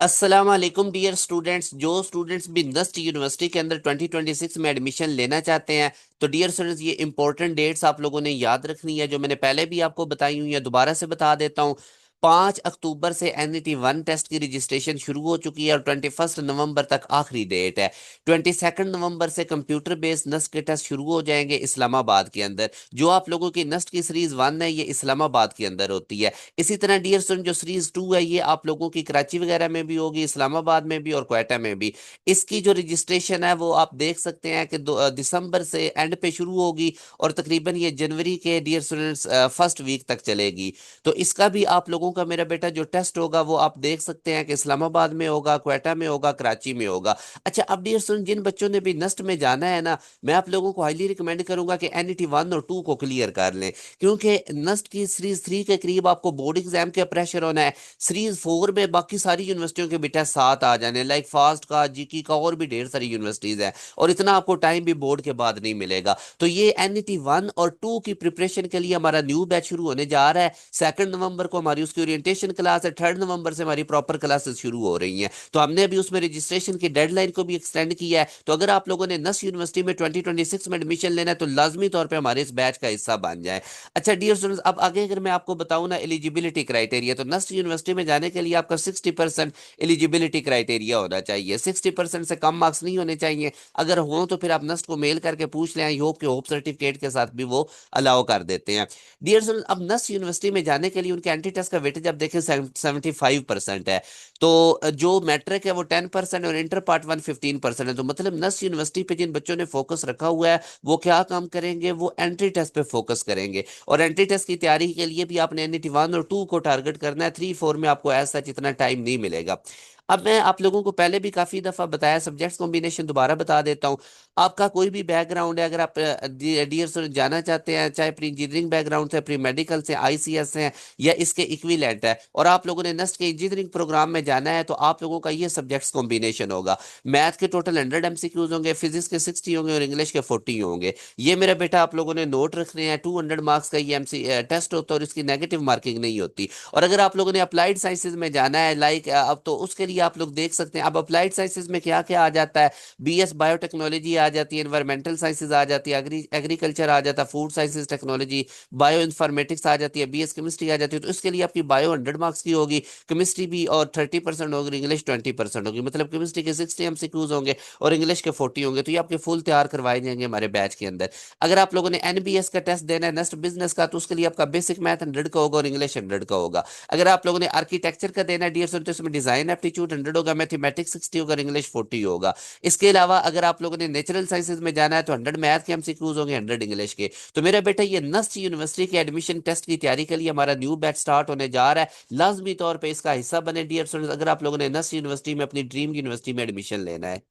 अस्सलाम वालेकुम dear students. जो स्टूडेंट्स भी नस्ट यूनिवर्सिटी के अंदर 2026 में एडमिशन लेना चाहते हैं, तो डियर स्टूडेंट्स ये इंपॉर्टेंट डेट्स आप लोगों ने याद रखनी है, जो मैंने पहले भी आपको बताई हुई है, दोबारा से बता देता हूँ। 5 अक्टूबर से NET 1 टेस्ट की रजिस्ट्रेशन शुरू हो चुकी है और 21 नवंबर तक आखिरी डेट है। 22 नवंबर से कंप्यूटर बेस्ड नस्ट के टेस्ट शुरू हो जाएंगे इस्लामाबाद के अंदर। जो आप लोगों की नस्ट की सीरीज 1 है, ये इस्लामाबाद के अंदर होती है। इसी तरह डियर स्टूडेंट जो सीरीज 2 है, ये आप लोगों की कराची वगैरह में भी होगी, इस्लामाबाद में भी और क्वेटा में भी। इसकी जो रजिस्ट्रेशन है वो आप देख सकते हैं कि दिसंबर से एंड पे शुरू होगी और तकरीबन ये जनवरी के डियर स्टूडेंट्स फर्स्ट वीक तक चलेगी। तो इसका भी आप लोगों का मेरा बेटा जो टेस्ट होगा वो आप देख सकते हैं कि इस्लामाबाद में होगा, क्वेटा में होगा, कराची में होगा। अच्छा, अब डियर स्टूडेंट जिन बच्चों ने भी नस्ट में जाना है ना, मैं आप लोगों को हाईली रिकमेंड करूंगा कि NET 1 और 2 को क्लियर कर लें, क्योंकि नस्ट की सीरीज 3 के करीब आपको बोर्ड एग्जाम के प्रेशर होना है। सीरीज 4 में बाकी सारी यूनिवर्सिटियों के बेटा साथ आ जाने, लाइक फास्ट का, जीकी का और भी ढेर सारी यूनिवर्सिटीज है, और इतना आपको टाइम भी बोर्ड के बाद नहीं मिलेगा। तो ये NET 1 और 2 की प्रिपरेशन के लिए हमारा न्यू बैच शुरू होने जा रहा है। 2 नवंबर को हमारी उसकी ओरिएंटेशन क्लास है, 3 नवंबर से हमारी प्रॉपर क्लासेस शुरू हो रही हैं। तो हमने अभी उसमें रजिस्ट्रेशन की डेडलाइन को भी एक्सटेंड किया है। तो अगर आप लोगों ने नस यूनिवर्सिटी में 2026 में एडमिशन लेना है, तो लाजमी तौर पर हमारे इस बैच का हिस्सा बन जाए। अच्छा डियर स्टूडेंट्स, अब आगे अगर मैं आपको बताऊं ना एलिजिबिलिटी क्राइटेरिया, तो नस्ट यूनिवर्सिटी में जाने के लिए आपका 60% एलिजिबिलिटी क्राइटेरिया होना चाहिए। 60% से कम मार्क्स नहीं होने चाहिए। अगर हो तो फिर आप नस्ट को मेल करके पूछ लें, आई होप के होप सर्टिफिकेट के साथ भी वो अलाउ कर देते हैं। डियर स्टूडेंट्स, अब नस्ट यूनिवर्सिटी में जाने के लिए उनके एंट्री टेस्ट का वेटेज आप देखें 75% है। तो जो मैट्रिक है वो 10% और इंटर पार्ट 1 15% है। तो मतलब नस्ट यूनिवर्सिटी पे जिन बच्चों ने फोकस रखा हुआ है, वो क्या काम करेंगे, वो एंट्री टेस्ट पे फोकस करेंगे। और एंट्री टेस्ट की तैयारी के लिए भी आपने NET 1 और 2 को टारगेट करना है। 3 4 में आपको ऐसा इतना टाइम नहीं मिलेगा। अब मैं आप लोगों को पहले भी काफी दफा बताया, सब्जेक्ट्स कॉम्बिनेशन दोबारा बता देता हूँ। आपका कोई भी बैकग्राउंड है, अगर आप डियर स्टूडेंट जाना चाहते हैं, चाहे प्री इंजीनियरिंग बैकग्राउंड से, प्री मेडिकल से, ICS से, या इसके इक्विलेंट है, और आप लोगों ने नस्ट के इंजीनियरिंग प्रोग्राम में जाना है, तो आप लोगों का ये सब्जेक्ट्स कॉम्बिनेशन होगा। मैथ के टोटल 100 MCQs होंगे, फिजिक्स के 60 होंगे और इंग्लिश के 40 होंगे। ये मेरा बेटा आप लोगों ने नोट रखने हैं। 200 मार्क्स का ये MC टेस्ट होता है और इसकी नेगेटिव मार्किंग नहीं होती। और अगर आप लोगों ने अप्लाइड साइंसेज में जाना है, लाइक अब तो उसके लिए आप लोग देख सकते हैं अब अप्लाइड साइंसेज में क्या क्या आ जाता है। BS बायोटेक्नोलॉजी आ जाती है, एनवायरमेंटल साइंसेज आ जाती है, एग्रीकल्चर आ जाता है, food sciences technology, bioinformatics आ जाती है, BS केमिस्ट्री आ जाती है। तो इसके लिए आपकी बायो 100 मार्क्स की होगी, केमिस्ट्री भी, और 30% होगी, इंग्लिश 20% होगी। मतलब केमिस्ट्री के 60 MCQs होंगे और इंग्लिश के 40 होंगे। तो ये आपके फुल तैयार करवाए जाएंगे हमारे बैच के अंदर। अगर आप लोगों ने NBS का टेस्ट देना है, नेक्स्ट बिजनेस का, तो उसके लिए आपका बेसिक मैथ 100 का होगा और इंग्लिश 100 का होगा। अगर आप लोगों ने आर्किटेक्चर का देना है डियर स्टूडेंट, तो इसमें डिजाइन एप्टीट्यूड 100 होगा, मैथमेटिक्स 60 होगा, इंग्लिश 40 होगा। इसके अलावा अगर आप लोगों ने नेचुरल साइंसेज में जाना है, तो 100 मैथ के MCQs होंगे, 100 इंग्लिश के। तो मेरा बेटा ये नस्ट यूनिवर्सिटी के एडमिशन टेस्ट की तैयारी के लिए हमारा न्यू बैच स्टार्ट होने जा रहा है। लाजमी तौर पर इसका हिस्सा बने डियर स्टूडेंट, अगर आप लोगों ने नस्ट यूनिवर्सिटी में अपनी ड्रीम यूनिवर्सिटी में एडमिशन लेना है।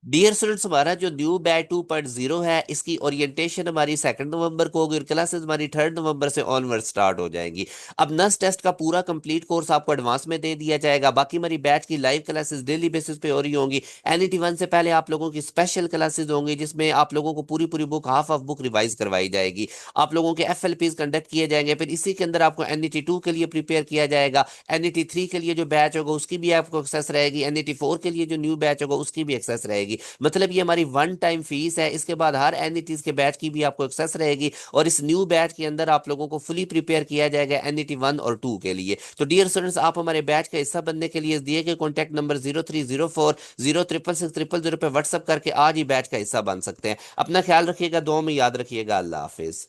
डियर स्टूडेंट्स, हमारा जो न्यू बैच 2.0 है, इसकी ओरिएंटेशन हमारी 2 नवंबर को होगी और क्लासेस हमारी 3 नवंबर से ऑनवर्ड स्टार्ट हो जाएंगी। अब नस्ट टेस्ट का पूरा कंप्लीट कोर्स आपको एडवांस में दे दिया जाएगा। बाकी हमारी बैच की लाइव क्लासेस डेली बेसिस पे हो रही होंगी। NET 1 से पहले आप लोगों की स्पेशल क्लासेस होंगी, जिसमें आप लोगों को पूरी पूरी book, half of book revise करवाई जाएगी। आप लोगों के FLPs कंडक्ट किए जाएंगे। फिर इसी के अंदर आपको NET 2 के लिए प्रिपेयर किया जाएगा। NET 3 के लिए जो बैच होगा उसकी भी आपको एक्सेस रहेगी। NET 4 के लिए जो न्यू बैच होगा उसकी भी एक्सेस रहेगी। मतलब ये हमारी 1 टाइम फीस है। इसके बाद हर NETs के बैच की भी आपको एक्सेस रहेगी, और इस न्यू बैच के अंदर आप लोगों को फुली प्रिपेयर किया जाएगा NET 1 और 2 के लिए। तो डियर स्टूडेंट्स, आप हमारे बैच का हिस्सा बनने के लिए दिए गए कॉन्टैक्ट नंबर 0304 066600 पे व्हाट्सअप करके आज ही बैच का हिस्सा बन सकते हैं। अपना ख्याल रखिएगा, दुआ में याद रखिएगा। अल्लाह हाफिज।